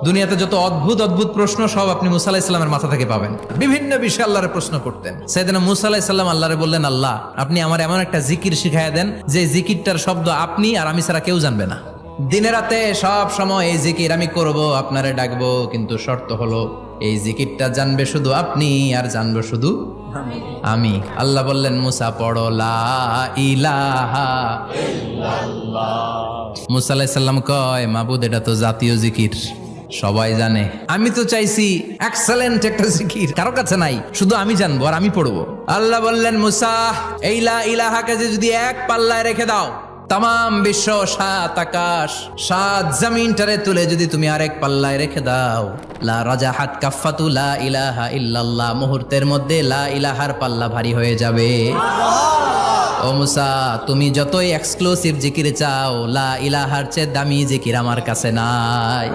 দুনিয়াতে যত অদ্ভুত অদ্ভুত প্রশ্ন সব আপনি মুসা আলাইহিস সালামের মাথা থেকে পাবেন। বিভিন্ন বিষয়ে আল্লাহরে প্রশ্ন করতেন। সাইয়েদনা মুসা আলাইহিস সালাম আল্লাহরে বললেন, আল্লাহ আপনি আমার এমন একটা জিকির শিখাইয়া দেন যে জিকিরটার শব্দ আপনি আর আমি ছাড়া কেউ জানবে না। দিনে রাতে সব সময় এই জিকির আমি করব, আপনারে ডাকবো, কিন্তু শর্ত হলো এই জিকিরটা জানবে শুধু আপনি আর জানবো শুধু আমি। আল্লাহ বললেন, মুসা পড়ো লা ইলাহা ইল্লাল্লাহ। মুসা আলাইহিস সালাম কয়, মাবুদ এটা তো জাতীয় জিকির, সবাই জানে। আমি তো চাইছি এক্সেলেন্ট একটা জিকির, কারো কাছে নাই, শুধু আমি জানবো আর আমি পড়বো। আল্লাহ বললেন, মুসা এই লা ইলাহাকে যদি এক পাল্লায় রেখে দাও, তাম বিশ্ব, 7 আকাশ 7 জমিনটারে তুলে যদি তুমি আরেক পাল্লায় রেখে দাও, লা রাজাহাত কাফাতু লা ইলাহা ইল্লাল্লাহ, মুহূর্তের মধ্যে লা ইলাহার পাল্লা ভারী হয়ে যাবে। ও মুসা, তুমি যতই এক্সক্লুসিভ জিকির চাও, লা ইলাহার চেয়ে দামি জিকির আমার কাছে নাই।